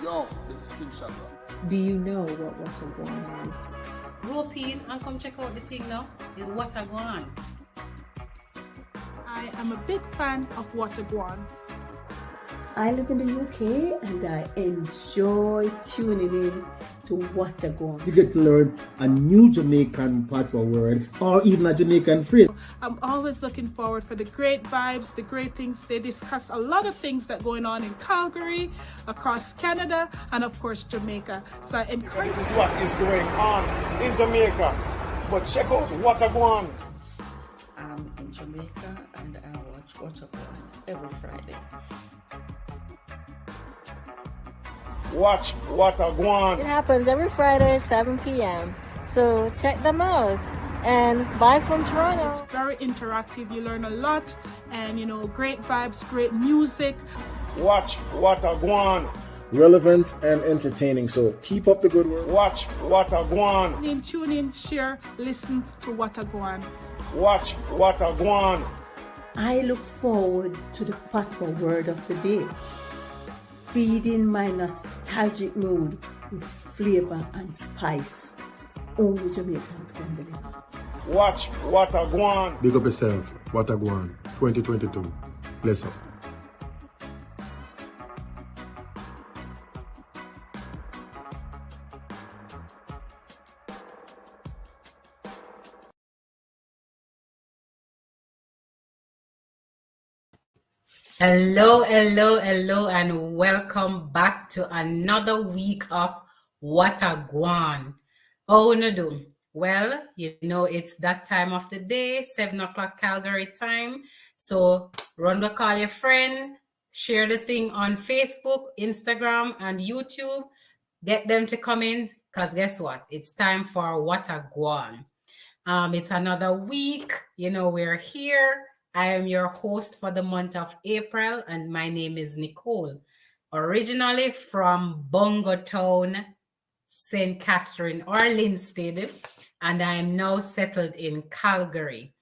Yo, this is King Shaka. Do you know what Gwaan is? Rope in and come check out the thing now. Is Gwaan. I am a big fan of Gwaan. I live in the UK and I enjoy tuning in to Gwaan. You get to learn a new Jamaican patois word or even a Jamaican phrase. I'm always looking forward for the great vibes, the great things. They discuss a lot of things that are going on in Calgary, across Canada, and of course Jamaica. So I encourage. This is what is going on in Jamaica. But check out Gwaan. I'm in Jamaica and I watch Gwaan every Friday. Watch Gwaan. It happens every Friday, 7 p.m. So check them out. And bye from Toronto. It's very interactive. You learn a lot, and great vibes, great music. Watch Gwaan. Relevant and entertaining. So keep up the good work. Watch Gwaan. Tune in, share, listen to Gwaan. Watch Gwaan. I look forward to the patois word of the day, feeding my nostalgic mood with flavor and spice only Jamaicans can deliver. Watch Gwaan. Big up yourself. Gwaan 2022. Bless up. Hello, and welcome back to another week of Gwaan. How you do? Well, it's that time of the day, 7 o'clock Calgary time. So run to call your friend, share the thing on Facebook, Instagram, and YouTube. Get them to come in, because guess what? It's time for Gwaan. It's another week. We're here. I am your host for the month of April, and my name is Nicole, originally from Bongo Town, St. Catherine, Orleansted, and I am now settled in Calgary.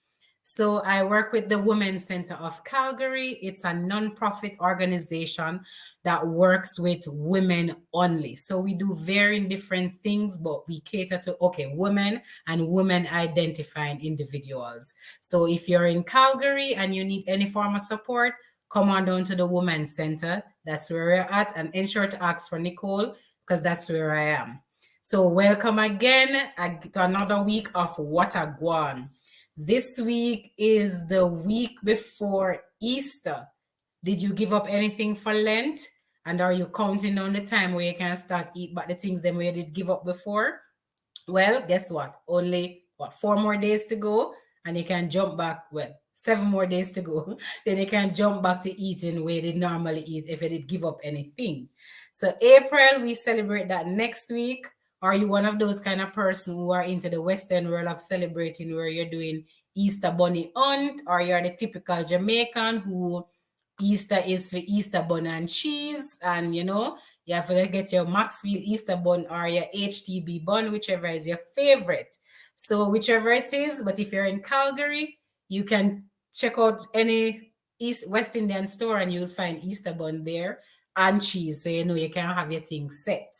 So I work with the Women's Center of Calgary. It's a non-profit organization that works with women only. So we do very different things, but we cater to, women and women identifying individuals. So if you're in Calgary and you need any form of support, come on down to the Women's Center. That's where we're at, and ensure to ask for Nicole, because that's where I am. So welcome again to another week of Gwaan. This week is the week before Easter. Did you give up anything for Lent? And are you counting down the time where you can start eat back the things them where you did give up before? Well, guess what? Only 4 more days to go, and you can jump back. 7 more days to go. Then you can jump back to eating where you did normally eat if you did give up anything. So April, we celebrate that next week. Are you one of those kind of person who are into the Western world of celebrating where you're doing Easter bunny hunt, or you're the typical Jamaican who Easter is for Easter bun and cheese, and you have to get your Maxfield Easter bun or your HTB bun, whichever is your favorite. So whichever it is, but if you're in Calgary, you can check out any West Indian store and you'll find Easter bun there and cheese, so you can have your thing set.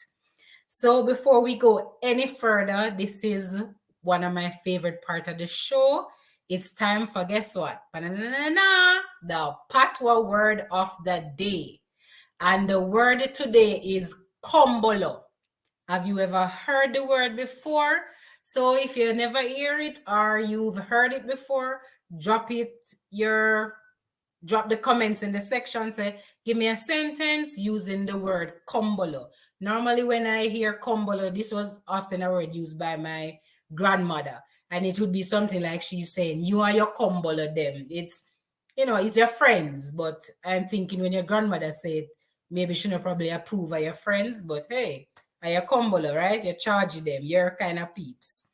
So before we go any further, this is one of my favorite part of the show. It's time for, guess what? The patois word of the day. And the word today is kombolo. Have you ever heard the word before? So if you never hear it or you've heard it before, drop the comments in the section. Say, give me a sentence using the word kombolo. Normally when I hear kombolo, this was often a word used by my grandmother. And it would be something like she's saying, you are your kombolo them. It's, it's your friends. But I'm thinking when your grandmother said, maybe she shouldn't probably approve of your friends. But hey, are your kombolo, right? You charge them. You're kind of peeps.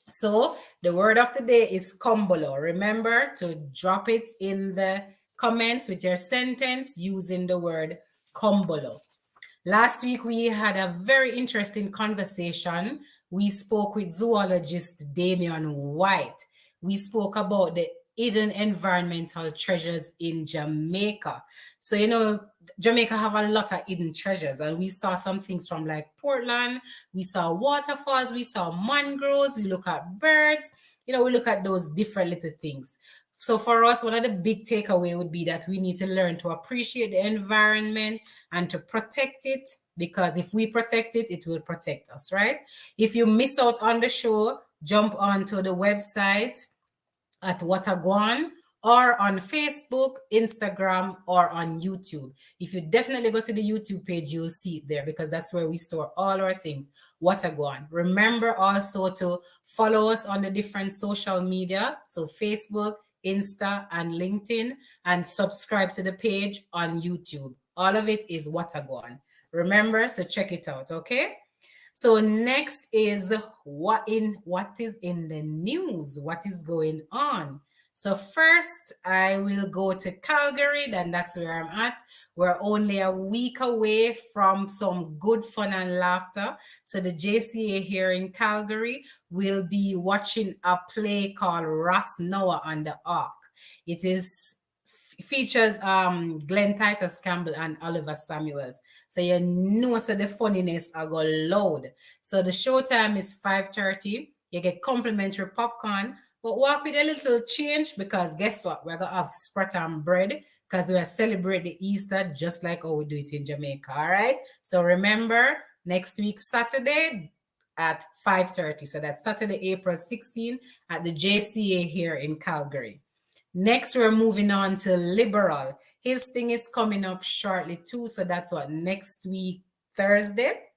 So the word of the day is kombolo. Remember to drop it in the comments with your sentence using the word kombolo. Last week, we had a very interesting conversation. We spoke with zoologist Damian White. We spoke about the hidden environmental treasures in Jamaica. So, you know, Jamaica have a lot of hidden treasures, and we saw some things from like Portland. We saw waterfalls, we saw mangroves, we look at birds, you know, we look at those different little things. So for us, one of the big takeaway would be that we need to learn to appreciate the environment and to protect it, because if we protect it, it will protect us, right? If you miss out on the show, jump onto the website at Gwaan, or on Facebook, Instagram, or on YouTube. If you definitely go to the YouTube page, you'll see it there, because that's where we store all our things. Gwaan. Remember also to follow us on the different social media, so Facebook, Insta, and LinkedIn, and subscribe to the page on YouTube. All of it is Gwaan. Remember, so check it out, okay? So next is what is in the news, what is going on. So first I will go to Calgary, then that's where I'm at. We're only a week away from some good fun and laughter. So the JCA here in Calgary will be watching a play called Ross Noah on the Ark. It features Glenn Titus Campbell and Oliver Samuels. So you know, so the funniness I go loud. So the show time is 5:30. You get complimentary popcorn, but walk with a little change, because guess what? We're gonna have spread and bread, because we are celebrating Easter just like how we do it in Jamaica. All right. So remember, next week Saturday at 5:30. So that's Saturday, April 16 at the JCA here in Calgary. Next, we're moving on to Liberal. His thing is coming up shortly too. So that's what, next week, Thursday.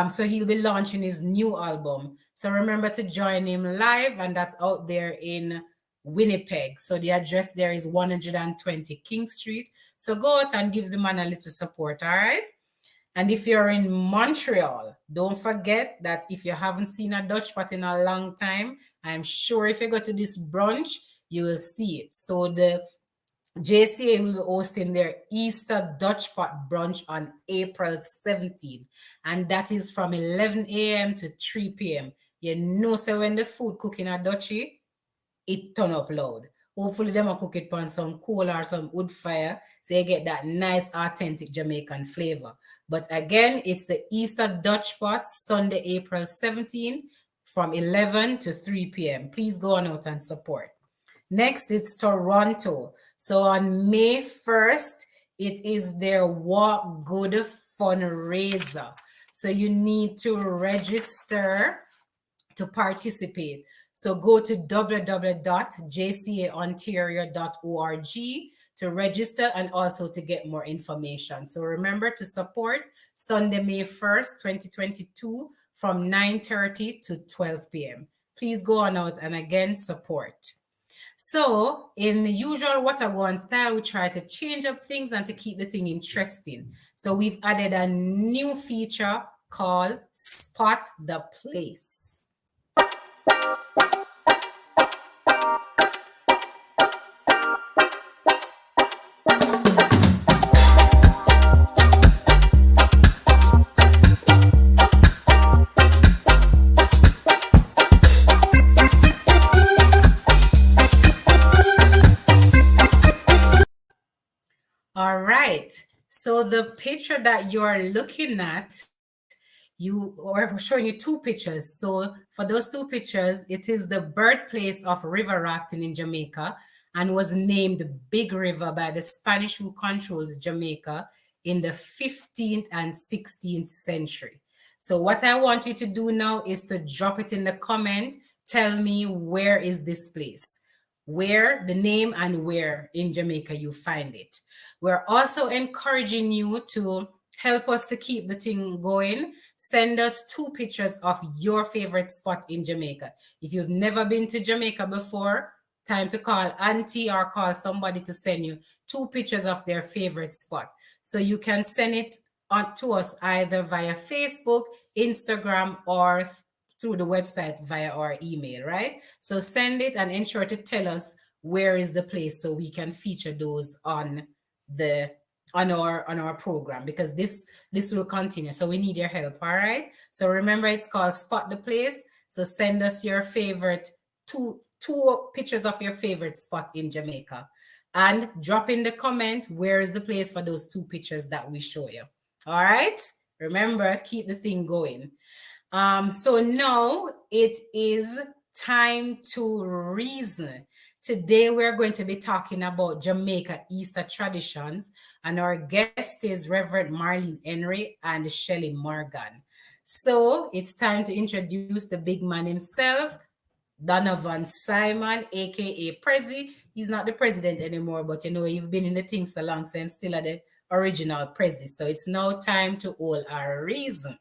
So he'll be launching his new album. So remember to join him live, and that's out there in Winnipeg. So the address there is 120 King Street. So go out and give the man a little support, all right? And if you're in Montreal, don't forget that if you haven't seen a Dutch pot in a long time, I'm sure if you go to this brunch, you will see it. So the JCA will be hosting their Easter Dutch Pot brunch on April 17th. And that is from 11 a.m. to 3 p.m. You know, so when the food cooking at Dutchy, it turn up loud. Hopefully them will cook it on some coal or some wood fire, so you get that nice authentic Jamaican flavor. But again, it's the Easter Dutch Pot, Sunday, April 17th from 11 to 3 p.m. Please go on out and support. Next, it's Toronto. So on May 1st, it is their Walk Good fundraiser. So you need to register to participate. So go to www.jcaontario.org to register and also to get more information. So remember to support Sunday, May 1st, 2022 from 9:30 to 12 p.m. Please go on out and again support. So in the usual Gwaan style, we try to change up things and to keep the thing interesting. So we've added a new feature called Spot the Place. All right, so the picture that you are looking at, we're showing you two pictures. So for those two pictures, it is the birthplace of river rafting in Jamaica and was named Big River by the Spanish who controlled Jamaica in the 15th and 16th century. So what I want you to do now is to drop it in the comment. Tell me, where is this place? Where, the name, and where in Jamaica you find it. We're also encouraging you to help us to keep the thing going. Send us 2 pictures of your favorite spot in Jamaica. If you've never been to Jamaica before, time to call auntie or call somebody to send you 2 pictures of their favorite spot. So you can send it on to us either via Facebook, Instagram, or through the website via our email, right? So send it and ensure to tell us where is the place so we can feature those on our program, because this will continue. So we need your help, all right? So remember, it's called Spot the Place. So send us your favorite two pictures of your favorite spot in Jamaica, and drop in the comment where is the place for those two pictures that we show you. All right. Remember, keep the thing going. So now it is time to reason. Today we're going to be talking about Jamaica Easter traditions, and our guest is Reverend Marlene Henry and Shelley Morgan. So it's time to introduce the big man himself, Donovan Simon, aka Prezi. He's not the president anymore, but you've been in the thing so long, so I'm still at the original Prezi. So it's now time to all our reason.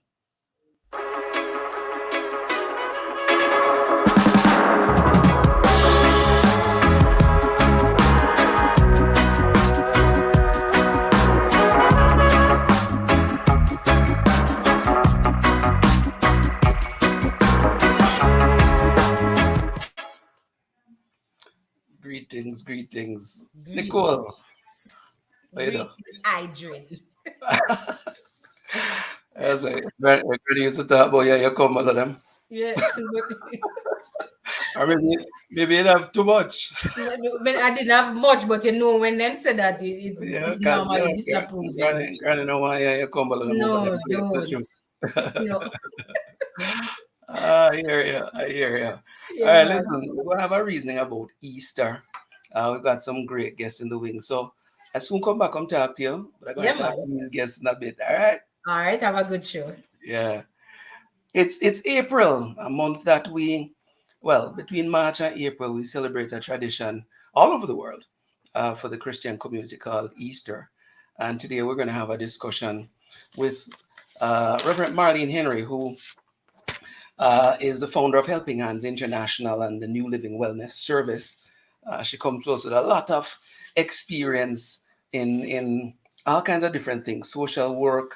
Greetings. Greetings. Nicole, how you doing? Greetings, Idrid. As I very used to talk about you come all of them. Yes, but Or maybe you have too much. I didn't have much, but when them said that, Yeah, it's can't normally disapproving. granny know why you come all of them over No, them. That's don't. true. No. I hear you. All Yeah, right, man. listen, we're gonna have a reasoning about Easter. We've got some great guests in the wing. So I soon come back and talk to you, but I'm Yeah, gonna talk man. to these guests in a bit. All right. All right, have a good show. Yeah. It's April, a month that between March and April, we celebrate a tradition all over the world for the Christian community called Easter. And today we're going to have a discussion with Reverend Marlene Henry, who is the founder of Helping Hands International and the New Living Wellness Service. She comes to us with a lot of experience in all kinds of different things, social work,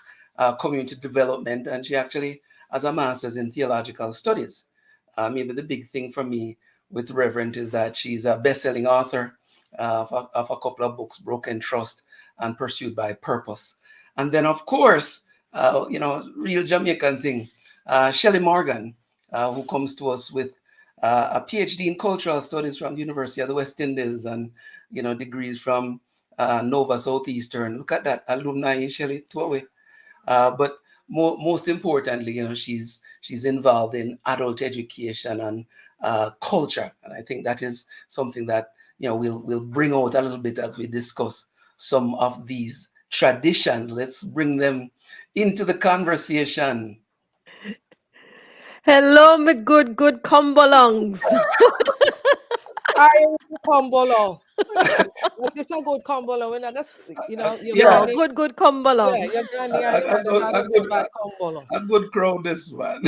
community development, and she actually has a master's in theological studies. Maybe the big thing for me with Reverend is that she's a best-selling author of a couple of books, Broken Trust and Pursued by Purpose. And then, of course, real Jamaican thing, Shelley Morgan, who comes to us with a PhD in cultural studies from the University of the West Indies and, degrees from Nova Southeastern. Look at that, alumni, Shelley, two away. But most importantly, she's involved in adult education and culture, and I think that is something that we'll bring out a little bit as we discuss some of these traditions. Let's bring them into the conversation. Hello, my good combolongs. I Combolo. But this a good Combolo. When I guess your Yeah. granny, Good combolong. yeah, your granny and your mother not the same bad Combolo. A good crowd, this one.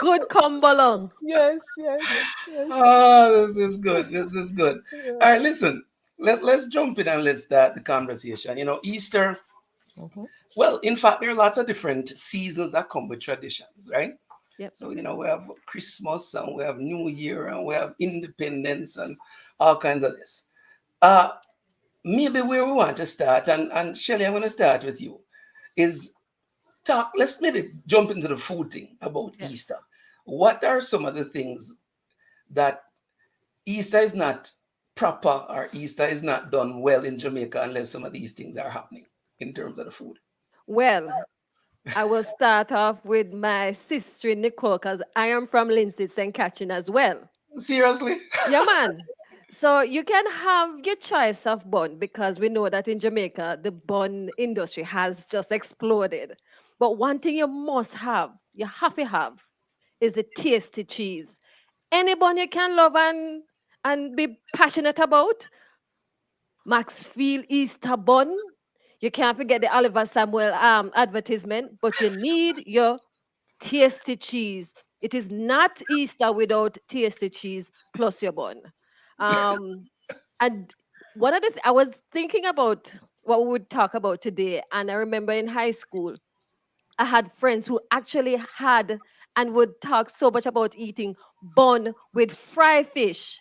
Good combolong. Yes. Oh, this is good. Yeah. All right, listen. Let's jump in and let's start the conversation. Easter. Mhm. Well, in fact, there are lots of different seasons that come with traditions, right? Yep. So, we have Christmas and we have New Year and we have Independence and all kinds of this. Maybe where we want to start, and Shelley, I'm going to start with you, is let's maybe jump into the food thing about Yes. Easter. What are some of the things that Easter is not proper or Easter is not done well in Jamaica unless some of these things are happening in terms of the food? Well, I will start off with my sister Nicole because I am from Lindsay St. Catherine as well. Seriously? Yeah, man. So you can have your choice of bun because we know that in Jamaica the bun industry has just exploded. But one thing you have to have, is a tasty cheese. Any bun you can love and be passionate about. Maxfield Easter bun. You can't forget the Oliver Samuel advertisement, but you need your tasty cheese. It is not Easter without tasty cheese plus your bun. Um, and one of the I was thinking about what we would talk about today, and I remember in high school, I had friends who actually had and would talk so much about eating bun with fried fish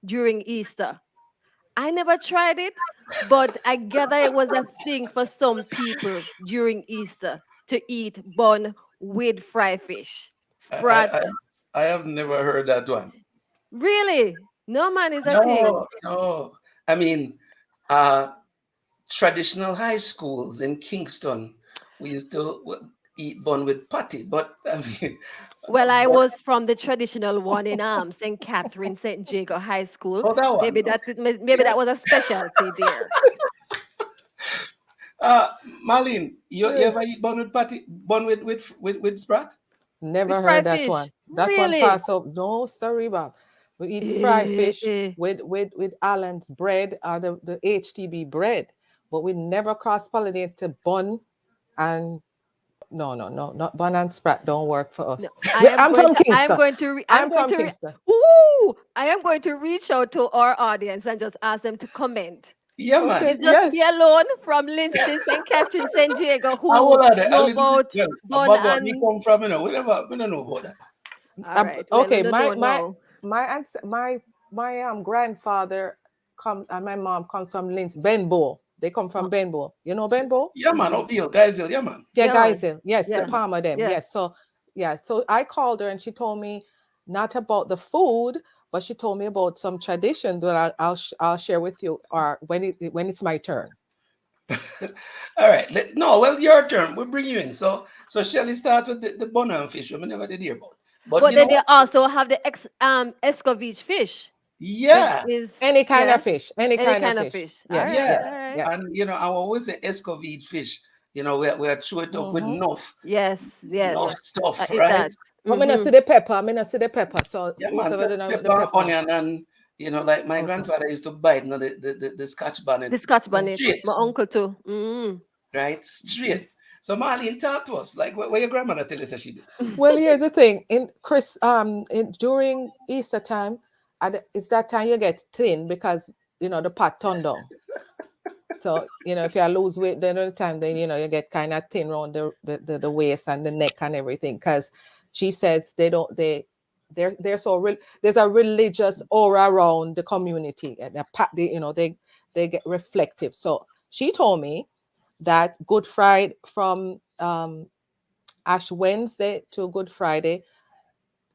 during Easter. I never tried it, but I gather it was a thing for some people during Easter to eat bun with fried fish. I, I, Sprat. I have never heard that one. Really? No man is a thing. No, no. I mean, uh, traditional high schools in Kingston, we used to eat bun with patty, but I mean, Well, I but, was from the traditional one in St. Catherine, St. Jago High School. oh, that one. Maybe maybe Okay. that was a specialty there. Uh, Marlene, you Yeah. ever eat bun with patty, bun with sprat? Never With heard fried that fish. one. That one Really? pass up. No, sorry, Bob. We eat fried fish Eh. with Allen's bread or the HTB bread, but we never cross pollinate to bun and no, not bun and sprat don't work for No, us. I'm from Kingston. I'm I'm going from to, Kingston. ooh, I am going to reach out to our audience and just ask them to comment. Yeah, Okay, man. It's just yes. me alone from Lindsay, St. Catherine, St. Diego How who old are they? know Lindsay, about well, bun Baba, we and, come from, we don't know about that. all right, well, Okay, no, my no, my no. my ans- my grandfather come and my mom comes from Benbow. They come from Benbow. You know Benbow? Yeah, man, up the hill, guys, yeah, man. Yeah, Yeah, man. Geisel. Yes, the Yeah, palmer them. yeah. Yes. So yeah. So I called her and she told me not about the food, but she told me about some tradition that I'll share with you or when it's my turn. All right. No, well, your turn. We'll bring you in. So Shelly start with the bun and fish. We never did hear about. But But you know then they what? also have the escovitch fish, which Yeah, is, Any kind yeah, of fish. Any any kind of kind of fish. fish. All Yes, right, yeah. yes, all right. yeah. And I always say escovite fish. We are chew it up with Mm-hmm. Yes, enough yes. stuff, I eat right? that. But me not Mm-hmm. see the pepper. Me not see the pepper. So Yeah, man. whosoever don't know the Pepper, pepper. onion, and like my Okay. grandfather used to bite, the Scotch bonnet The Scotch Mm. bonnet, straight, my uncle too. Mm. right? Straight. So Marlene, talk to us. Like what your grandmother tell us that she did. Well, here's the thing. During Easter time, it's that time you get thin because the pot turned down. So if you lose weight, then at the time, then you get kind of thin around the waist and the neck and everything. Because she says they're so there's a religious aura around the community, and they get reflective. So she told me that Good Friday from Ash Wednesday to Good Friday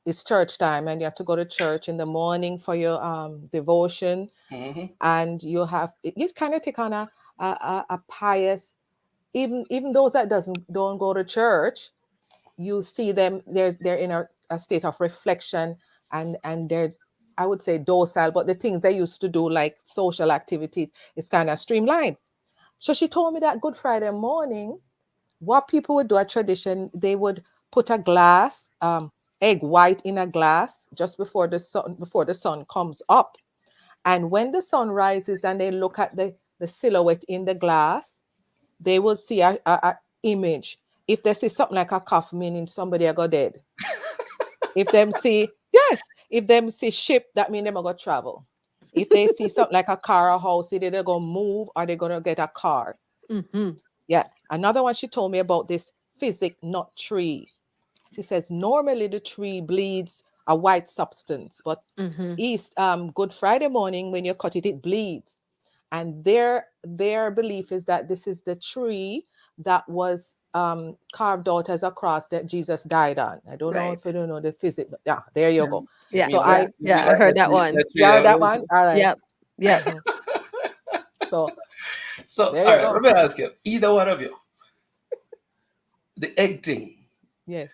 is church time, and you have to go to church in the morning for your devotion, Mm-hmm. and you kind of take on a pious, even those that don't go to church, you see them they're in a state of reflection, and they're, I would say, docile, but the things they used to do like social activities is kind of streamlined. So she told me that Good Friday morning, what people would do, a tradition, they would put a glass, egg white in a glass just before the sun comes up. And when the sun rises and they look at the silhouette in the glass, they will see a image. If they see something like a cough, meaning somebody are go dead. If them see ship, that mean them are go travel. If they see something like a car or house, either they're gonna move or they're gonna get a car. Mm-hmm. Yeah. Another one, she told me about this physic nut tree. She says normally the tree bleeds a white substance, but Good Friday morning when you cut it, it bleeds. And their belief is that this is the tree that was carved out as a cross that Jesus died on. I don't know Right. if you don't know the physics. Yeah, there you go. Yeah, So I heard that one. you heard that one? All right. Yep. Yep. Mhm. So So there all you right, go. let me ask you, either one of you, the egg thing. Yes.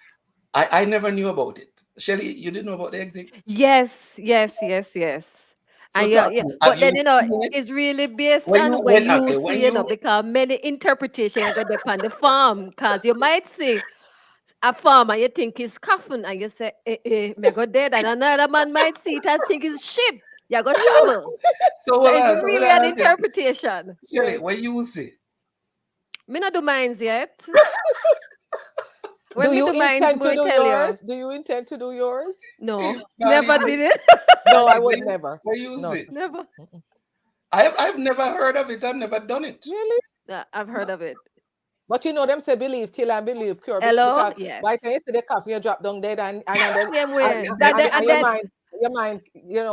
I never knew about it. Shelly, you didn't know about the egg thing? Yes, yes, yes, yes. So And talk yeah, to me. Have but then you seen it? it's really based When on you where when you okay, when see, you because many interpretation are gonna depend on the farm. Cause you might see a farmer you think is coughing and you say, me go dead, and another man might see it and think it's sheep. You go travel. so So what it's I so what really I an ask you, interpretation. Shelly, Yes. when you see, Me not do mines yet. Do When me you do mines, intend me to will do tell yours? you. Do you intend to do yours? No, never Marlene, did it. No, I Marlene, would never. when you No, see, sir. Never. Mm-mm. I've never heard of it. I've never done it. Really? I've heard of it. But them say believe kill and believe cure Hello? because Yes. by the time you see the cough, you drop down dead and then Same and, way. and, and, And and then your mind,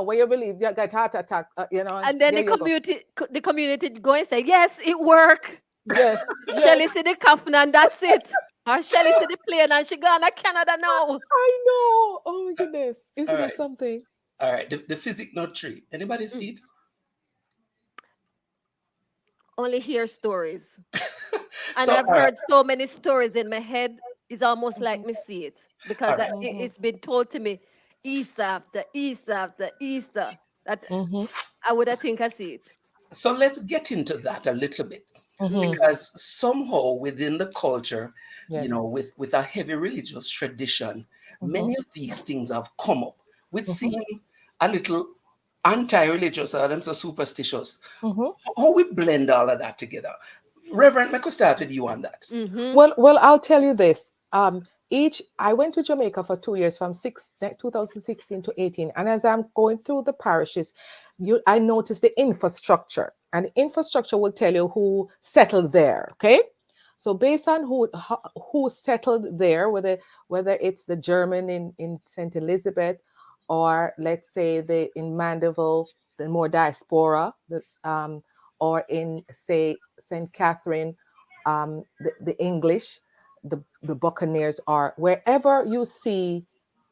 where you believe you get heart attack, and then there the you go. community go and say, yes, it worked. Yes, Shelly yes, see the coffin and that's it. Or Shelly see the plane and she gone to Canada now. I know. Oh my goodness, All isn't that right. something? All right, the physic nut tree. Anybody see it? Only hear stories. And So, I've all right, heard so many stories in my head. It's almost like me see it all because right. it's been told to me Easter after Easter after Easter that Mm-hmm. I would have think I see it. So let's get into that a little bit, Mm-hmm. because somehow within the culture, Yes. with a heavy religious tradition, Mm-hmm. many of these things have come up, which seem a little anti-religious or them so superstitious. Mm-hmm. How we blend all of that together? Reverend, I could start with you on that. Mm-hmm. Well, I'll tell you this. I went to Jamaica for 2 years, from 2016 to 18, and as I'm going through the parishes, I noticed the infrastructure, and the infrastructure will tell you who settled there. Okay, so based on who settled there, whether it's the German in Saint Elizabeth, or let's say in Mandeville, the more diaspora, or in say Saint Catherine, the English, the Buccaneers, are wherever you see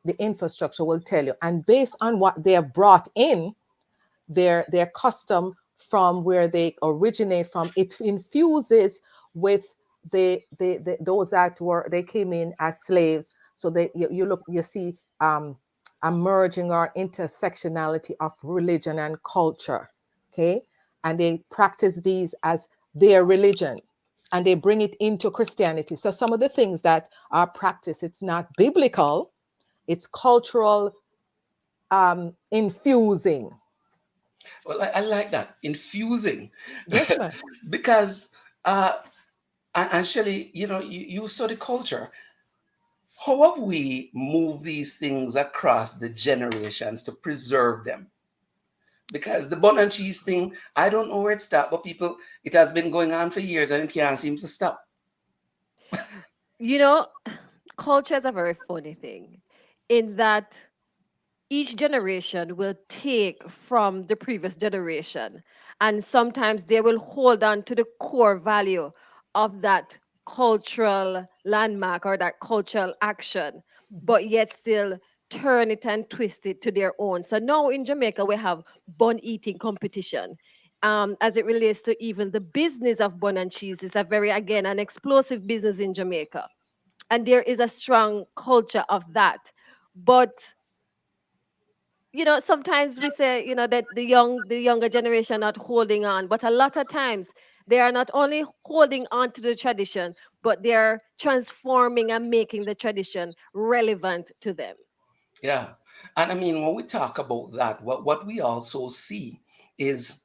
the infrastructure will tell you. And based on what they have brought in, their custom from where they originate from, it infuses with those that they came in as slaves. So you see a merging or intersectionality of religion and culture. Okay, and they practice these as their religion, and they bring it into Christianity. So some of the things that are practiced, it's not biblical, it's cultural infusing. Well, I like that, infusing. Yes, ma'am. Because and Shelley, you study culture. How have we moved these things across the generations to preserve them? Because the bun and cheese thing, I don't know where it started, but it has been going on for years and it can't seem to stop. You know, culture is a very funny thing in that each generation will take from the previous generation, and sometimes they will hold on to the core value of that cultural landmark or that cultural action, but yet still turn it and twist it to their own. So now in Jamaica we have bun eating competition. As it relates to even the business of bun and cheese, is a very, again, an explosive business in Jamaica, and there is a strong culture of that. But sometimes we say, that the younger generation not holding on, but a lot of times they are not only holding on to the tradition, but they're transforming and making the tradition relevant to them. Yeah. And I mean, when we talk about that, what we also see is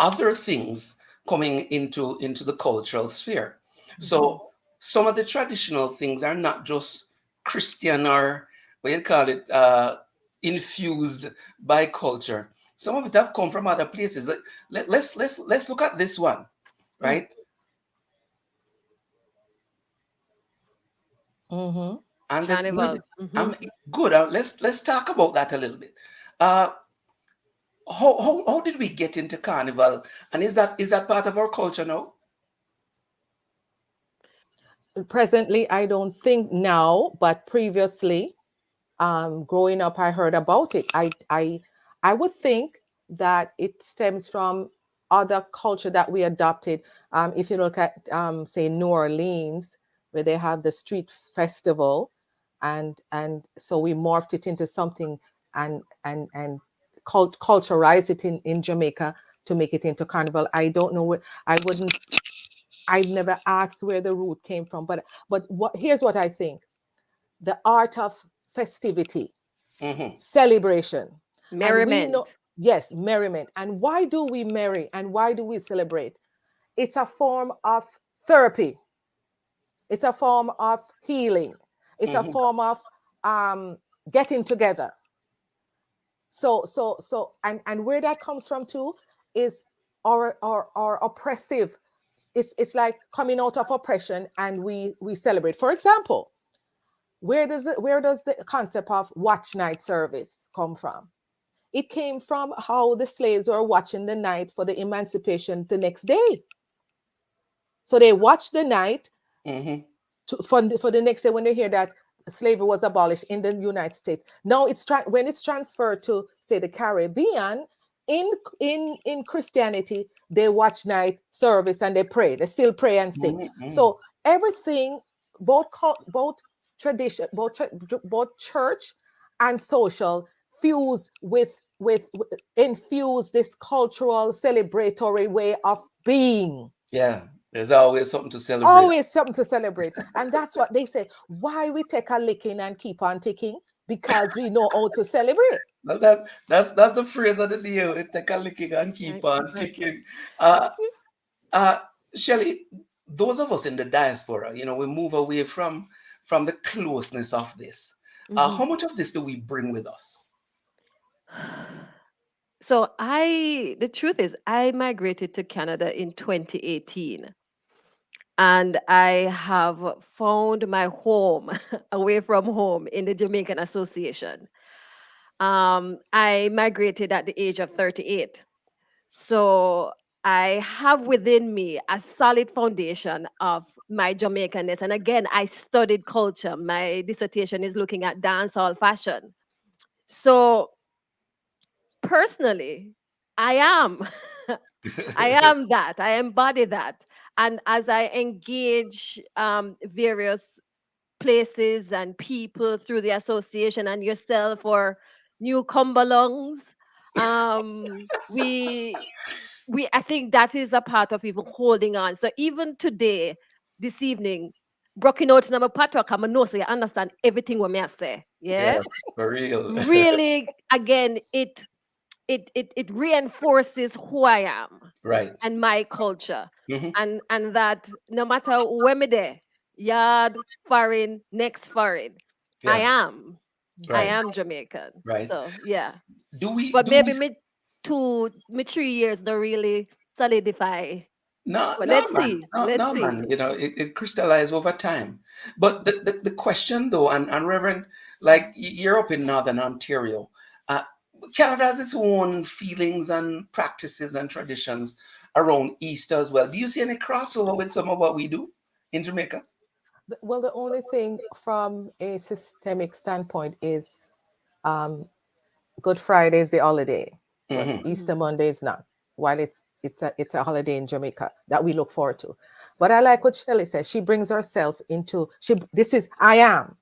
other things coming into the cultural sphere. So some of the traditional things are not just Christian, or what you call it, infused by culture. Some of it have come from other places. Let's look at this one, right? Mm-hmm. And Carnival. I'm good. Let's talk about that a little bit. Uh, how did we get into carnival, and is that part of our culture now? Presently, I don't think now, but previously, growing up, I heard about it. I would think that it stems from other culture that we adopted. If you look at, say, New Orleans, where they have the street festival, and so we morphed it into something, and culturize it in Jamaica to make it into carnival. I don't know what I wouldn't. I've never asked where the root came from, but here's what I think: the art of festivity, celebration. And we know, Merriment. yes, merriment. And why do we merry and why do we celebrate? It's a form of therapy, it's a form of healing, it's a form of getting together. And where that comes from too is our oppressive. It's like coming out of oppression, and we celebrate. For example, where does the concept of watch night service come from? It came from how the slaves were watching the night for the emancipation the next day. So they watch the night for the next day, when they hear that slavery was abolished in the United States. Now when it's transferred to, say, the Caribbean, in Christianity, they watch night service and they pray. They still pray and sing. Mm-hmm. So everything, both tradition, both church and social, infuse this cultural celebratory way of being. Yeah, there's always something to celebrate. Always something to celebrate. And that's what they say. Why we take a licking and keep on ticking? Because we know how to celebrate. Well, that's the phrase of the day. We take a licking and keep on ticking. Shelley, those of us in the diaspora, we move away from the closeness of this. How much of this do we bring with us? So the truth is, I migrated to Canada in 2018. And I have found my home away from home in the Jamaican Association. I migrated at the age of 38. So I have within me a solid foundation of my Jamaicanness. And again, I studied culture. My dissertation is looking at dancehall fashion. So personally, I am. I am that. I embody that. And as I engage various places and people through the association and yourself or new Cumberlongs, I think that is a part of even holding on. So even today, this evening, broken out in my patwa, I know so you understand everything what me I say. Yeah? For real. Really, again, it reinforces who I am, right, and my culture, and that no matter where me there, yard, foreign, next foreign, I am Jamaican. Right. So yeah. But maybe me 3 years don't really solidify. No, But no, let's man. see. No, Let's no, see. man. It crystallized over time. But the question, though, and Reverend, like you're up in Northern Ontario, Canada has its own feelings and practices and traditions around Easter as well. Do you see any crossover with some of what we do in Jamaica? Well, the only thing from a systemic standpoint is Good Friday is the holiday, but Easter Monday is not. While it's a holiday in Jamaica that we look forward to. But I like what Shelley says. She brings herself into I am.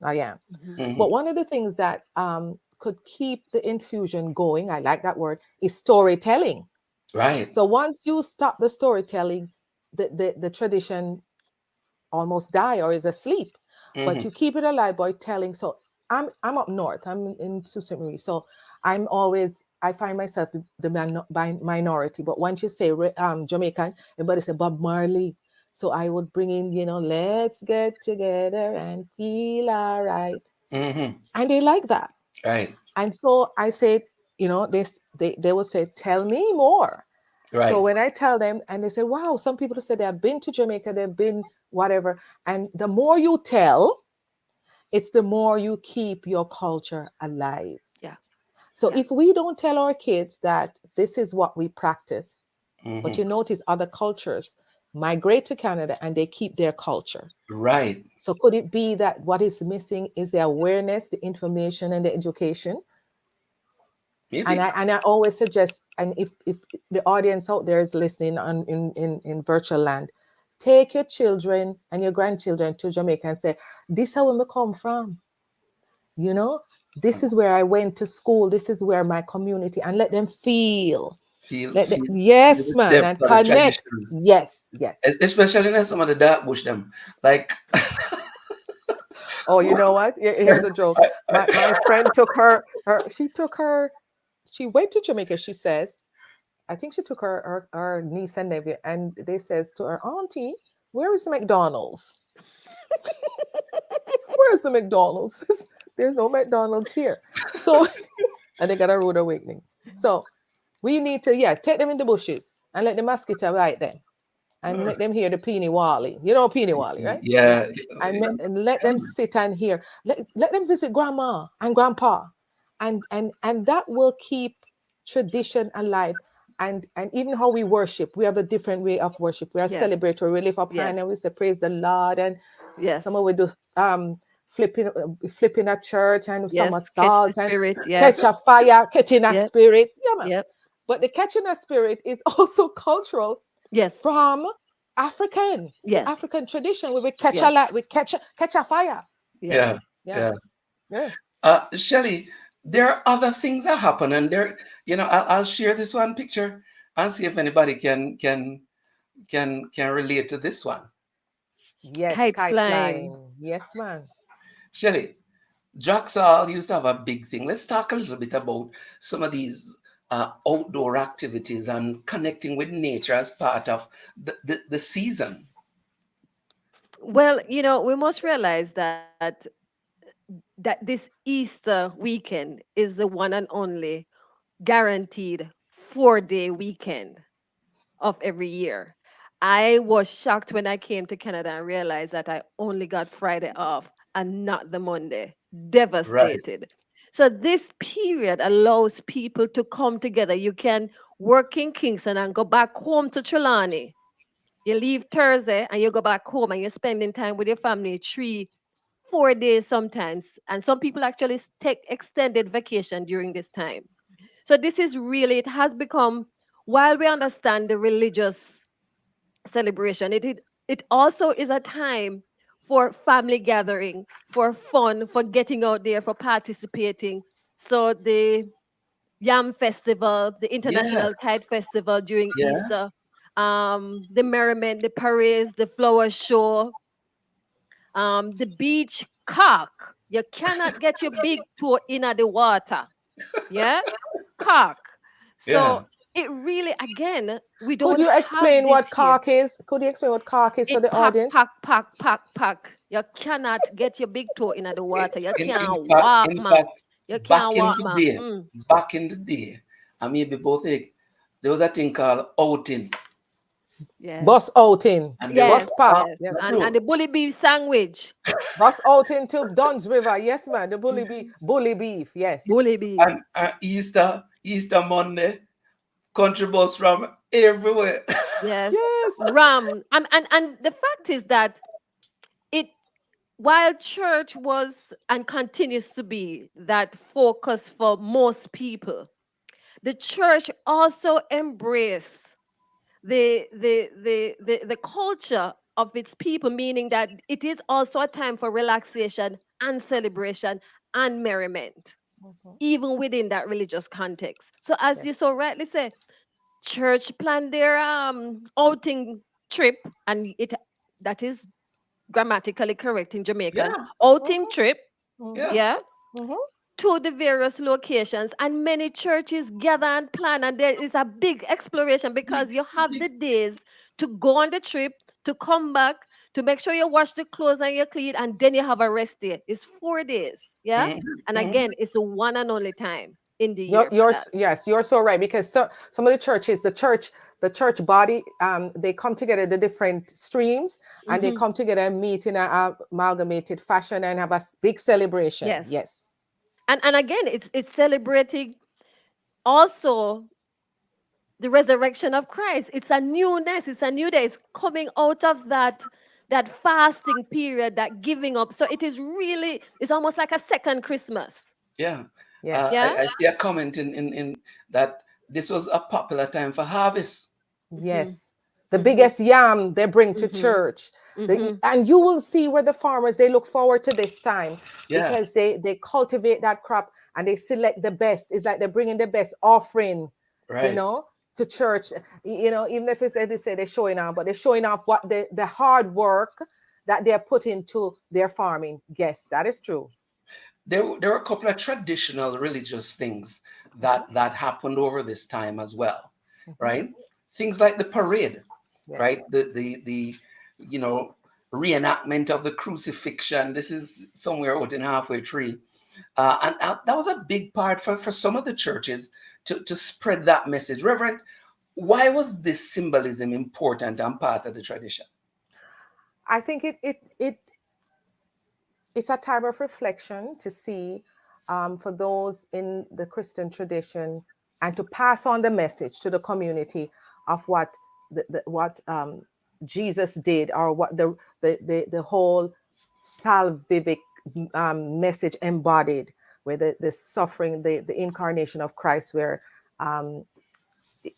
But one of the things that could keep the infusion going, I like that word, is storytelling. Right. So once you stop the storytelling, the tradition almost die or is asleep. But you keep it alive by telling. So I'm up north. I'm in Sault Ste. Marie. So I find myself the minority. But once you say Jamaican, everybody say Bob Marley. So I would bring in, let's get together and feel all right. And they like that. Right. And so I said, they will say, tell me more. Right. So when I tell them, and they say, wow, some people say they have been to Jamaica, they've been whatever. And the more you tell, it's the more you keep your culture alive. Yeah. So if we don't tell our kids that this is what we practice, but you notice other cultures migrate to Canada and they keep their culture. Right. So could it be that what is missing is the awareness, the information, and the education? Maybe. And I always suggest, and if the audience out there is listening in virtual land, take your children and your grandchildren to Jamaica and say, this is where we come from. This is where I went to school. This is where my community, and let them feel. Yes, man, and connect. Yes. Especially when some of the dark bush them. Like oh, you know what? Here's a joke. My friend took her. She went to Jamaica, she says. I think she took her niece and nephew, and they says to her, auntie, where is the McDonald's? Where's the McDonald's? There's no McDonald's here. So, and they got a rude awakening. So we need to, take them in the bushes and let the mosquito bite them and make them hear the Peeny Wally. You know Peeny Wally, right? Yeah. And let them sit and hear. Let them visit grandma and grandpa. And that will keep tradition alive. And even how we worship, we have a different way of worship. We are celebratory. We lift up hand and we say, praise the Lord. And some of we do flipping a church and some Yes, catch the assault and spirit. Yeah. catch a fire, catching a Yep. spirit. Yeah, man. Yep. But the catching a spirit is also cultural Yes. from African Yes. tradition where we catch Yes. a light, we catch a fire. Yes. Yeah. Yeah. Shelley, there are other things that happen, and there, I'll share this one picture and see if anybody can relate to this one. Yes, Kite kite flying. flying. Yes, man. Shelley, Jaxal used to have a big thing. Let's talk a little bit about some of these outdoor activities and connecting with nature as part of the season. Well, we must realize that this Easter weekend is the one and only guaranteed 4-day weekend of every year. I was shocked when I came to Canada and realized that I only got Friday off and not the Monday. Right. Devastated. So this period allows people to come together. You can work in Kingston and go back home to Trelawney. You leave Thursday and you go back home and you're spending time with your family 3-4 days sometimes. And some people actually take extended vacation during this time. So this is really, it has become, while we understand the religious celebration, it also is a time for family gathering, for fun, for getting out there, for participating. So the Yam Festival, the Yeah. International Kite Festival during Yeah. Easter, the merriment, the parades, the flower show, the beach cock. You cannot get your big toe in the water. Yeah, cock. Yeah. So it really, again, we Could don't you have explain this what here. cork is? Could you explain what cork is for It the pack, audience? pack, pack, pack, pack. You cannot get your big toe in the water. You In, in can't fact, walk, in man. fact, You back can't in walk, the man. day, back in the day, I mean, both there was a thing called outing, Yes. Bus outing, and there was Yes, bus park. yes. Yes. And the bully beef sandwich. Bus outing to Duns River. Yes, man. The bully beef. Yes. Bully beef. and Easter Monday, country bus from everywhere. Yes. Yes. Ram. And the fact is that it while church was and continues to be that focus for most people, the church also embraced the culture of its people, meaning that it is also a time for relaxation and celebration and merriment, even within that religious context. So as you so rightly say, church plan their outing trip, and it that is grammatically correct in Jamaican, Yeah. outing trip, Yeah. yeah, to the various locations, and many churches gather and plan, and there is a big exploration because you have the days to go on the trip, to come back, to make sure you wash the clothes and you clean, and then you have a rest day. It's 4 days, yeah. And again, it's the one and only time in the year for that. Yes, you're so right, because some of the churches, the church body, they come together, the different streams, and they come together and meet in an amalgamated fashion and have a big celebration. Yes. Yes. And again, it's celebrating also the resurrection of Christ. It's a newness, it's a new day. It's coming out of that fasting period, that giving up. So it is really, it's almost like a second Christmas. Yeah. Yes. I see a comment in that this was a popular time for harvest. Yes. The biggest yam they bring to church. And you will see where the farmers, they look forward to this time because they cultivate that crop and they select the best. It's like they're bringing the best offering, Right. to church. Even if it's, they say they're showing off, but they're showing off what the hard work that they're put into their farming. Yes, that is true. There were a couple of traditional religious things that happened over this time as well, right? Things like the parade, right? The reenactment of the crucifixion. This is somewhere out in halfway tree. And that was a big part for some of the churches to spread that message. Reverend, why was this symbolism important and part of the tradition? I think it's a time of reflection to see for those in the Christian tradition, and to pass on the message to the community of what Jesus did, or what the whole salvific message embodied, where the suffering, the incarnation of Christ, where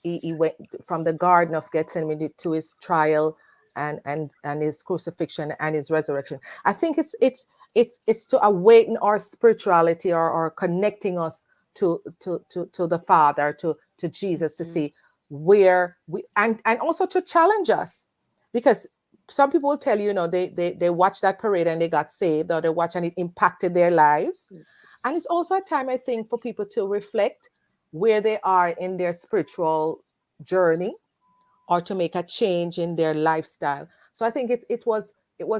he went from the Garden of Gethsemane to his trial and his crucifixion and his resurrection. I think it's to awaken our spirituality, or connecting us to the Father, to Jesus, to see where we, and also to challenge us, because some people will tell you, they watched that parade and they got saved, or they watched and it impacted their lives. And it's also a time, I think, for people to reflect where they are in their spiritual journey, or to make a change in their lifestyle. So I think it was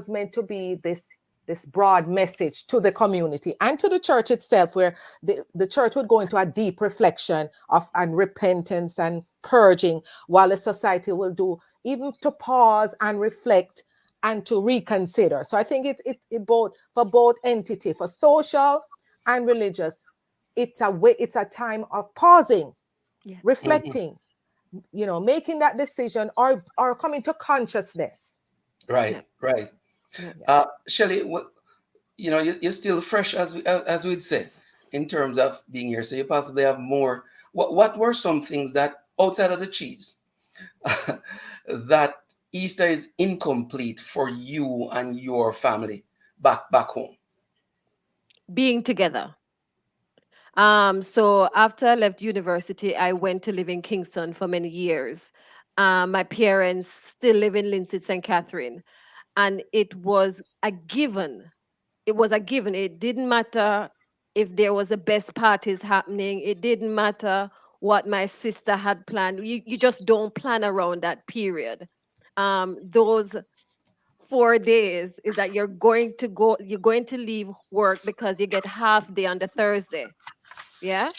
meant to be this broad message to the community and to the church itself, where the church would go into a deep reflection and repentance and purging, while the society will do even to pause and reflect and to reconsider. So I think it both, for both entity, for social and religious, it's a time of pausing, reflecting, making that decision, or coming to consciousness. Right. Shelley, you're still fresh, as we'd say, in terms of being here. So you possibly have more. What were some things that, outside of the cheese, that Easter is incomplete for you and your family back home? Being together. So after I left university, I went to live in Kingston for many years. My parents still live in Linseed, St. Catherine, and it was a given. It was a given. It didn't matter if there was a best parties happening. It didn't matter what my sister had planned. You just don't plan around that period. Those 4 days is that you're going to leave work because you get half day on the Thursday. Yeah.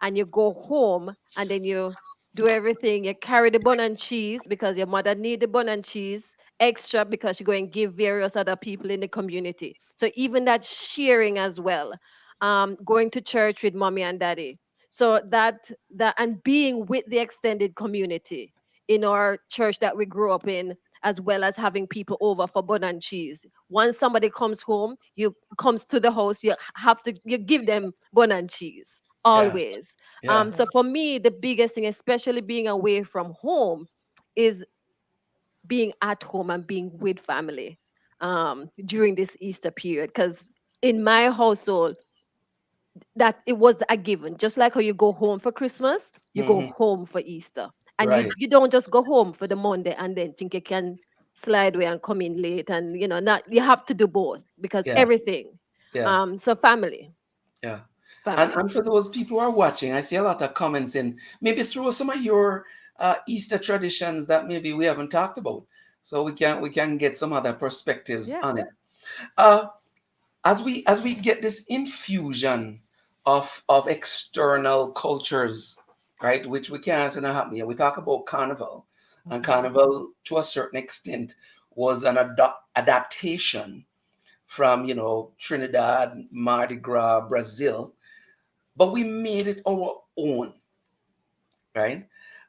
And you go home and then you do everything. You carry the bun and cheese because your mother need the bun and cheese extra, because you go and give various other people in the community. So even that sharing as well, going to church with mommy and daddy. So that and being with the extended community in our church that we grew up in, as well as having people over for bun and cheese. Once somebody comes home, comes to the house, you give them bun and cheese always. So for me, the biggest thing, especially being away from home, is being at home and being with family during this Easter period. Because in my household, that it was a given. Just like how you go home for Christmas, you go home for Easter. And you don't just go home for the Monday and then think you can slide away and come in late, and not, you have to do both, because everything. So family. Yeah. Family. And for those people who are watching, I see a lot of comments in. Maybe throw some of your Easter traditions that maybe we haven't talked about, so we can get some other perspectives on it. As we get this infusion of external cultures, right, which we can't say not happen here. We talk about Carnival, and Carnival, to a certain extent, was an adaptation from Trinidad, Mardi Gras, Brazil, but we made it our own, right?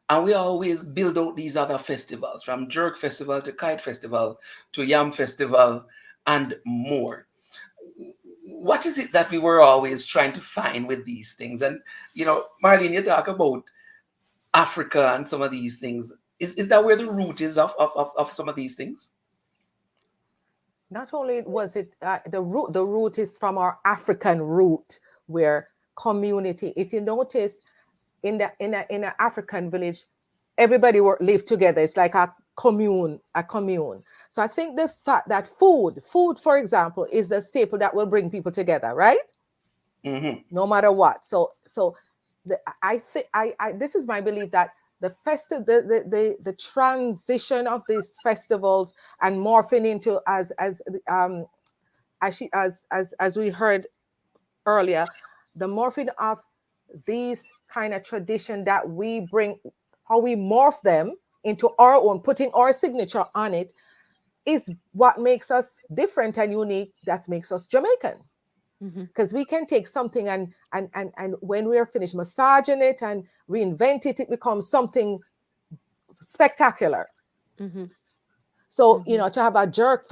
And we always build out these other festivals, from Jerk Festival to Kite Festival to Yam Festival and more. What is it that we were always trying to find with these things? And Marlene, you talk about Africa and some of these things. Is that where the root is of some of these things? Not only was it the root is from our African root, where community. If you notice, in an African village, everybody live together. It's like a commune. So I think the fact that food, for example, is the staple that will bring people together, right? No matter what. So I think this is my belief, that the transition of these festivals and morphing into, as we heard earlier, the morphing of these kind of tradition that we bring, how we morph them into our own, putting our signature on it, is what makes us different and unique. That makes us Jamaican. Because we can take something and when we are finished massaging it and reinvent it, it becomes something spectacular. So to have a jerk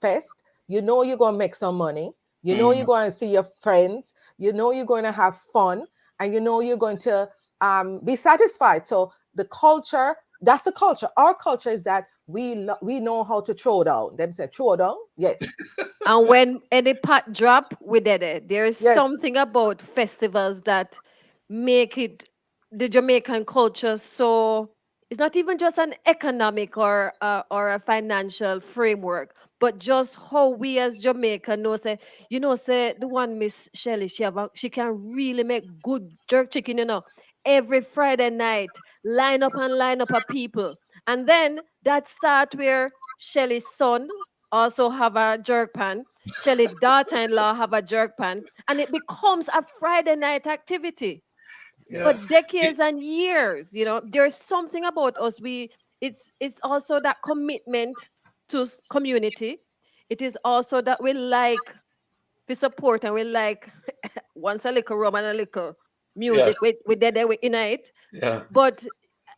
fest, you're gonna make some money. You know you're going to see your friends. You know you're going to have fun, and you know you're going to be satisfied. So the culture, that's the culture. Our culture is that we know how to throw down. Them say throw down, yes. And when any pot drop, we did it. There is Yes. something about festivals that make it the Jamaican culture so it's not even just an economic or a financial framework, but just how we as Jamaican know say, say the one Miss Shelley, she can really make good jerk chicken, every Friday night, line up of people. And then that start where Shelley's son also have a jerk pan. Shelly daughter-in-law have a jerk pan, and it becomes a Friday night activity for decades and years. There's something about us. It's also that commitment to community. It is also that we like to support and we like once a little rum and a little Yeah. music. We did there we unite. Yeah. But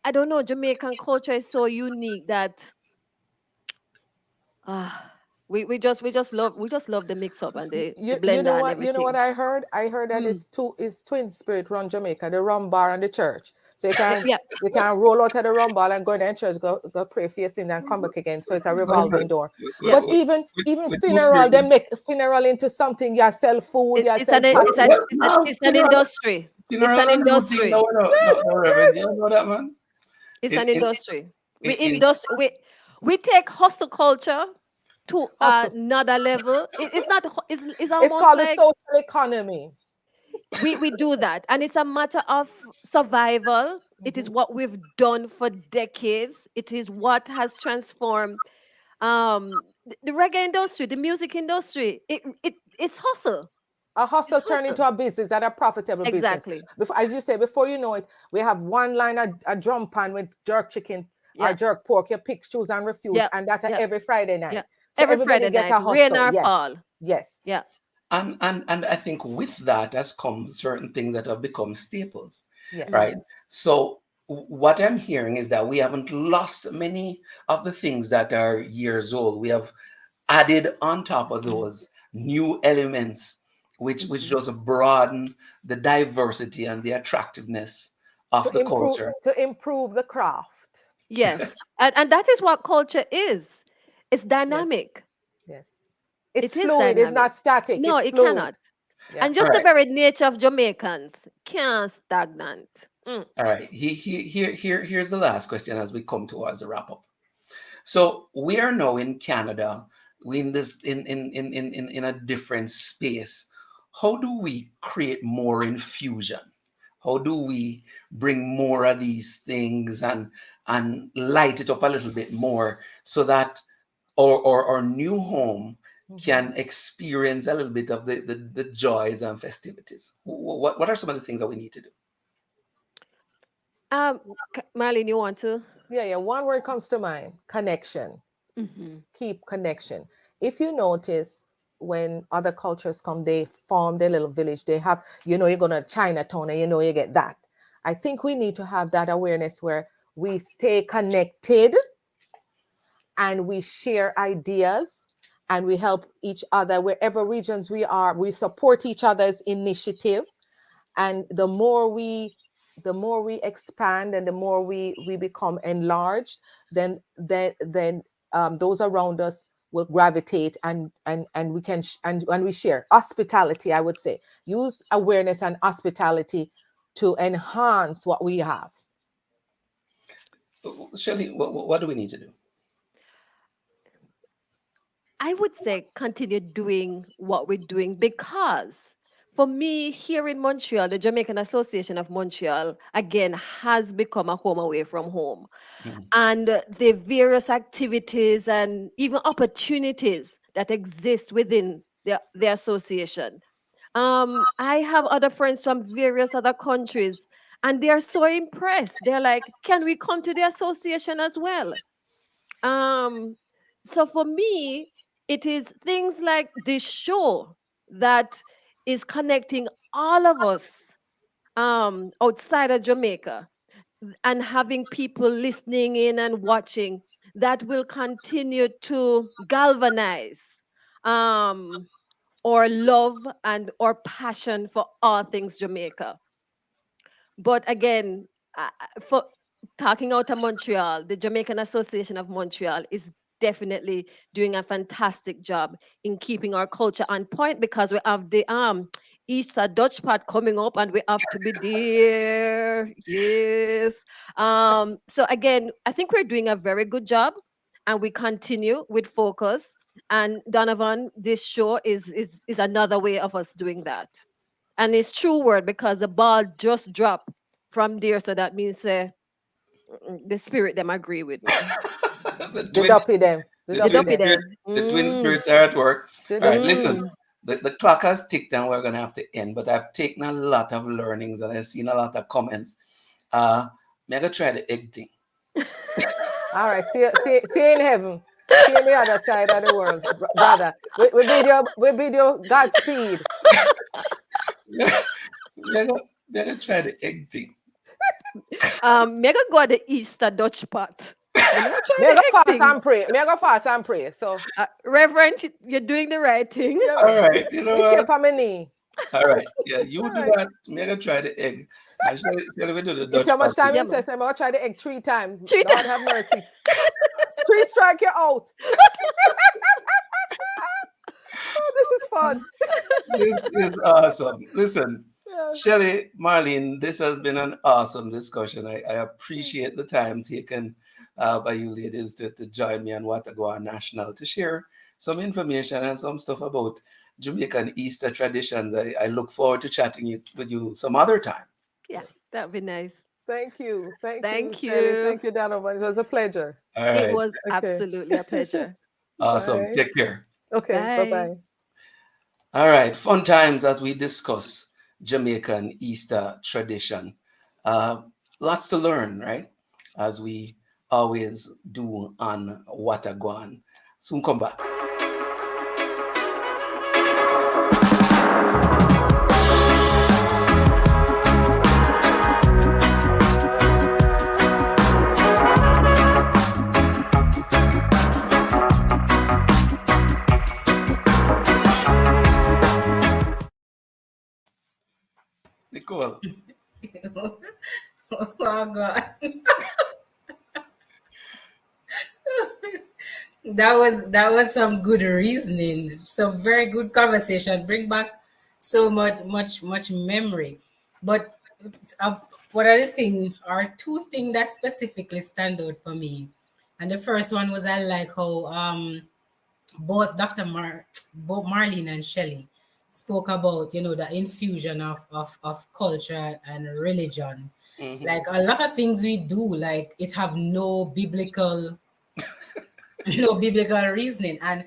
I don't know, Jamaican culture is so unique that we just love the mix up and the You blender know and what? You know what everything. I heard? I heard that it's twin spirit run Jamaica, the rum bar and the church. So Yeah. you can roll out of the rum bar and go in the church, go pray for your sin and come back again. So it's a revolving door. Yeah. But even With two funeral, spirit. they make funeral into something. You sell food, you It's sell an it's an party. it's an it's an industry. It's an industry. No, Reverend. You don't know that, man. It's In an in industry. We in industry we take hustle culture to Hustle. another level. It's not it's It's almost called the like social economy. we do that, and it's a matter of survival. It is what we've done for decades. It is what has transformed the reggae industry, the music industry. It's hustle. A It's hustle turn hustle. into a business and a profitable business. Exactly. Before, as you say, before you know it, we have one line of a drum pan with jerk chicken or Yeah. jerk pork. You pick, choose, and refuse, Yeah. and that's Yeah. every Friday Yeah. night. So Every everybody Friday get night, a rain hustle. or Yes, fall. yes. Yeah. and I think with that has come certain things that have become staples, Yes. right? So what I'm hearing is that we haven't lost many of the things that are years old. We have added on top of those new elements, which just broaden the diversity and the attractiveness To of the improve culture. the craft. Yes. And that is what culture is. It's Yes, dynamic. yes. It's It is fluid. It's dynamic. not static. No, It's it fluid. cannot. Yeah. And All just the right. very nature of Jamaicans can't stagnant. All right. Here's the last question as we come towards a wrap up. So we are now in Canada. We in this in a different space. How do we create more infusion? How do we bring more of these things and light it up a little bit more so that our new home can experience a little bit of the joys and festivities? What are some of the things that we need to do? Um, Marlene, you want to? Yeah. One word comes to mind: connection. Mm-hmm. Keep connection. If you notice, when other cultures come, they form their little village. They have, you go to Chinatown and you get that. I think we need to have that awareness where we stay connected and we share ideas and we help each other wherever regions we are. We support each other's initiative, and the more we expand and the more we become enlarged, then those around us will gravitate, and we can and we share hospitality. I would say use awareness and hospitality to enhance what we have. Shirley, what do we need to do? I would say continue doing what we're doing because for me here in Montreal, the Jamaican Association of Montreal again has become a home away from home. And the various activities and even opportunities that exist within the association. I have other friends from various other countries and they are so impressed. They're like, can we come to the association as well? Um, so for me, it is things like this show that is connecting all of us outside of Jamaica and having people listening in and watching that will continue to galvanize um, or love and or passion for all things Jamaica. But again, for talking out of Montreal, the Jamaican Association of Montreal is definitely doing a fantastic job in keeping our culture on point because we have the Easter Dutch part coming up and we have to be there. Yes. So again, I think we're doing a very good job and we continue with focus. And Donovan, this show is another way of us doing that. And it's true word because the ball just dropped from there. So that means the spirit them agree with me. the The twins, duppy them. The the The duppy twin duppy them. spirit, them. the twin Mm, spirits are at work. The All right, duppy listen. mm. The clock has ticked and we're gonna have to end, but I've taken a lot of learnings and I've seen a lot of comments. I'm gonna try the egg thing. All right. See you in heaven. See you on the other side of the world, brother. We bid you Godspeed. We're gonna try the egg thing. Mega go at the Easter Dutch part. I'm not trying Me to go fast acting. and pray. Me go fast and pray. So Reverend, you're doing the right thing. yeah, All right, you know me step what? on my knee. All right, yeah, you All do right. that. I'm gonna try the egg. I shall we do the You see Dutch how much part. time Yeah, it says? man. I'm gonna try the egg 3 times. Treat Lord have mercy. 3 strike you out. Oh, this is fun. This is awesome. Listen, Yeah. Shelley, Marlene, this has been an awesome discussion. I appreciate the time taken by you ladies to join me on Watagua National to share some information and some stuff about Jamaican Easter traditions. I look forward to chatting with you some other time. Yeah, that'd be nice. Thank you. Thank you, Thank Shelly. you. Thank you, Donovan. It was a pleasure. All It right. was Okay. absolutely a pleasure. Awesome. Bye. Take care. Okay. Bye. Bye-bye. All right. Fun times as we discuss Jamaican Easter tradition. Uh, Lots to learn, right? As we always do on Watagwan. Soon come back. Nicole. Oh God. That was some good reasoning, some very good conversation. Bring back so much memory. But uh, what are the thing are two things that specifically stand out for me. And the first one was I like how both both Marlene and Shelley spoke about, the infusion of culture and religion. Mhm. Like a lot of things we do, like it have no biblical no biblical reasoning. And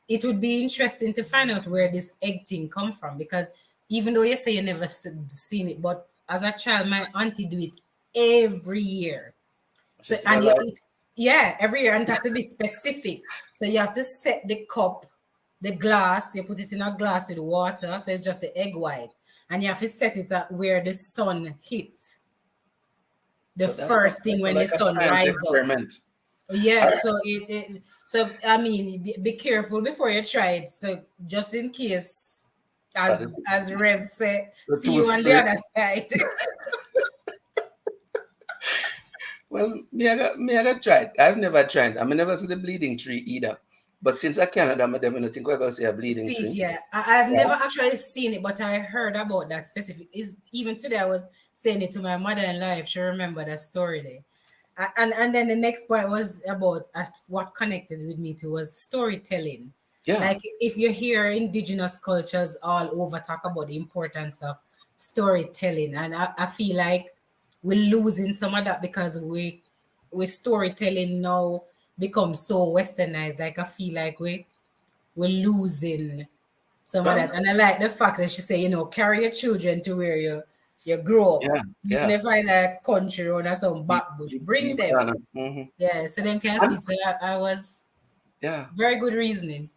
it would be interesting to find out where this egg thing come from, because even though you say you never seen it, but as a child, my auntie do it every year. So She's still and you alive. eat, yeah, every year, and it have to be specific. So you have to set the cup, the glass, you put it in a glass with water, so it's just the egg white, and you have to set it at where the sun hit the So that's first thing when the like a sun science rise up. experiment. Yeah, All right. so so I mean, be careful before you try it. So just in case, That as is as Rev said, the see two you on the spirit. other side. Well, me I got tried. I've never tried. I mean, never see the bleeding tree either. But since I Canada, I'm definitely think we're gonna see a bleeding See it, tree. yeah. I've Yeah. never actually seen it, but I heard about that specific. Is even today I was saying it to my mother-in-law if she remember that story there. And then the next point was about what connected with me to was storytelling. Yeah. Like if you hear indigenous cultures all over talk about the importance of storytelling, and I feel like we're losing some of that because we storytelling now become so westernized. Like I feel like we're losing some of Well, that. And I like the fact that she say, carry your children to where you grow up. yeah, Even yeah. if I in a country or some Deep, back bush, deep, bring deep them. down. Mhm. Yeah, so them can see And it. So I was yeah, very good reasoning.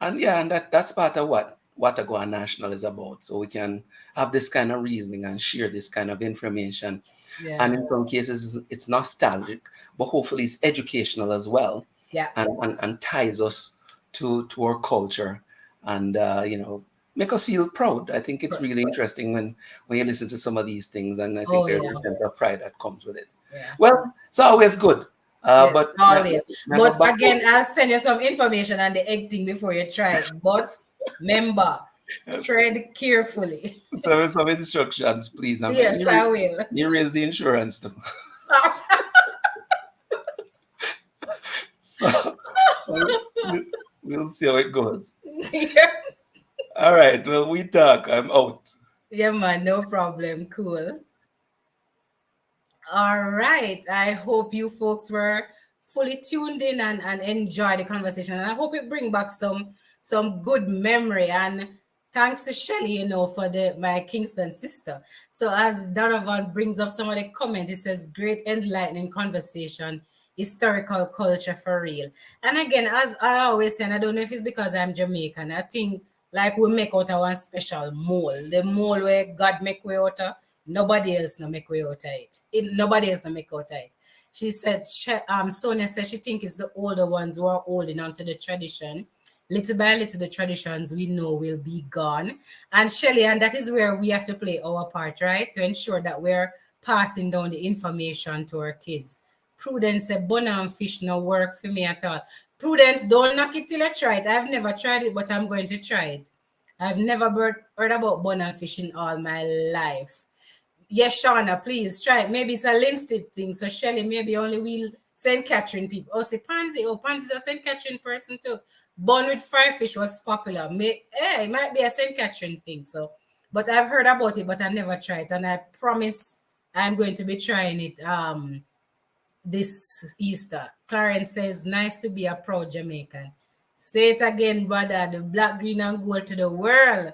and that's part of what Gwaan National is about. So we can have this kind of reasoning and share this kind of information. And Yeah. in some cases, it's nostalgic, but hopefully it's educational as well, Yeah. and ties us to our culture, and make us feel proud. I think it's really interesting when you listen to some of these things, and I think Oh there's yeah, a sense of pride that comes with it. yeah. Well, it's always good. Yes, But always. now go But back again, I'll send you some information on the egg thing before you try it. But remember, tread carefully. some instructions, please. Yes, I will. You raise the insurance too. so we'll see how it goes. Yeah. All right. Well, we talk. I'm out. Yeah, man, no problem. Cool. All right. I hope you folks were fully tuned in and enjoy the conversation. And I hope it bring back some good memory. And thanks to Shelly, for my Kingston sister. So as Donovan brings up some of the comments, it says great enlightening conversation, historical culture for real. And again, as I always say, and I don't know if it's because I'm Jamaican, I think like we make out of one special mole. The mole where God make way out of. Nobody else no make way out of it. Nobody else no make out of it. She said, Sonia said she think it's the older ones who are holding on to the tradition. Little by little, the traditions we know will be gone. And Shelley, and that is where we have to play our part, right? To ensure that we're passing down the information to our kids. Prudence said, bun and fish no work for me at all. Prudence, don't knock it till I try it. I've never tried it, but I'm going to try it. I've never heard about bun and fish in all my life. Yes, Shauna, please try it. Maybe it's a Linstead thing. So Shelley, maybe only we'll St. Catherine people. Oh, say Pansy. Oh, Pansy's a St. Catherine person too. Bun with fried fish was popular. It might be a St. Catherine thing. So, but I've heard about it, but I never tried. And I promise I'm going to be trying it this Easter. Clarence says, nice to be a proud Jamaican. Say it again, brother. The black, green, and gold to the world.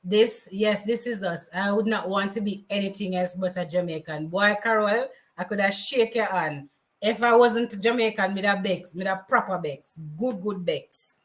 This is us. I would not want to be anything else but a Jamaican. Boy, Carol, I could have shake your hand. If I wasn't Jamaican, with a Bex, with a proper Bex, good Bex.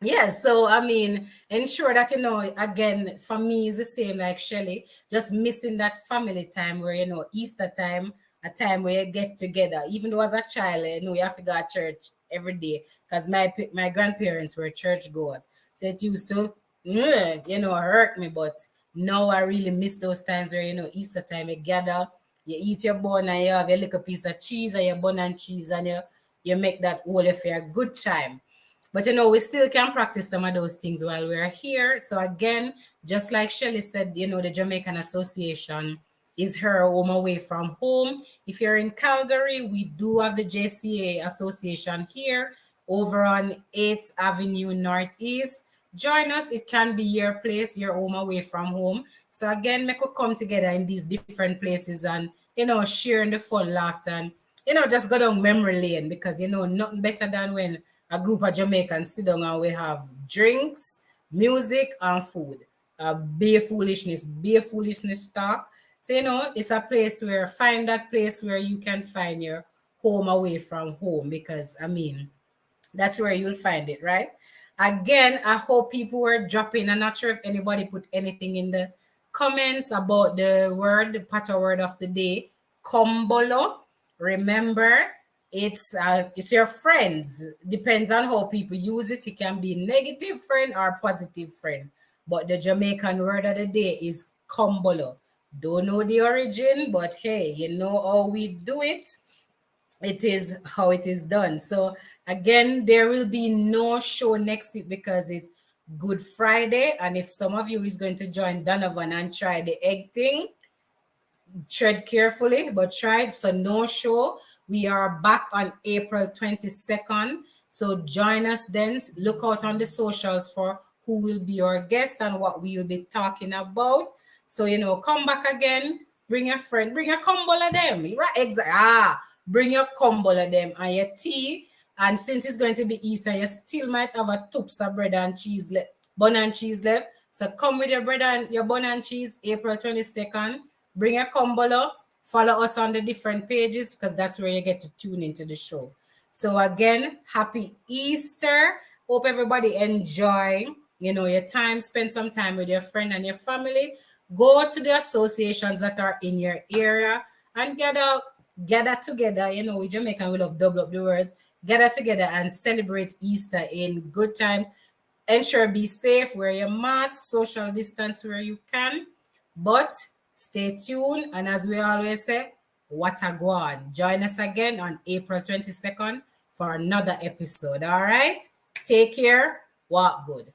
Yes, so I mean, ensure that again, for me is the same like Shelley, just missing that family time where Easter time, a time where you get together. Even though as a child, you have to go to church every day because my grandparents were church goers, so it used to, hurt me. But now I really miss those times where Easter time you gather, you eat your bun and you have your little piece of cheese and your bun and cheese and you make that whole affair a good time. But we still can practice some of those things while we're here. So again, just like Shelley said, the Jamaican Association is her home away from home. If you're in Calgary, we do have the JCA Association here over on 8th Avenue Northeast. Join us. It can be your place, your home away from home. So again, make us come together in these different places and, sharing the fun, laughter, and, just go down memory lane because, nothing better than when a group of Jamaicans sit down and we have drinks, music, and food. Be foolishness talk. So, it's a place find that place where you can find your home away from home because, that's where you'll find it, right? Again, I hope people were dropping. I'm not sure if anybody put anything in the comments about the patois word of the day, kombolo. Remember, it's your friends. Depends on how people use it. It can be negative friend or positive friend. But the Jamaican word of the day is kombolo. Don't know the origin, but hey, you know how we do it. It is how it is done. So again, there will be no show next week because it's Good Friday. And if some of you is going to join Donovan and try the egg thing, tread carefully, but try it. So no show. We are back on April 22nd. So join us then. Look out on the socials for who will be our guest and what we will be talking about. So, come back again. Bring a friend. Bring a combo of them. Right? Exactly. Bring your combo of them and your tea. And since it's going to be Easter, you still might have a tubs of bread and cheese left, bun and cheese left. So come with your bread and your bun and cheese, April 22nd. Bring a kombolo. Follow us on the different pages because that's where you get to tune into the show. So again, happy Easter. Hope everybody enjoy, your time. Spend some time with your friend and your family. Go to the associations that are in your area and gather together. We Jamaican, we love double up the words. Gather together and celebrate Easter in good times. Ensure be safe, wear your mask, social distance where you can, but stay tuned. And as we always say, what a Gwaan. Join us again on April 22nd for another episode. All right? Take care. Walk good.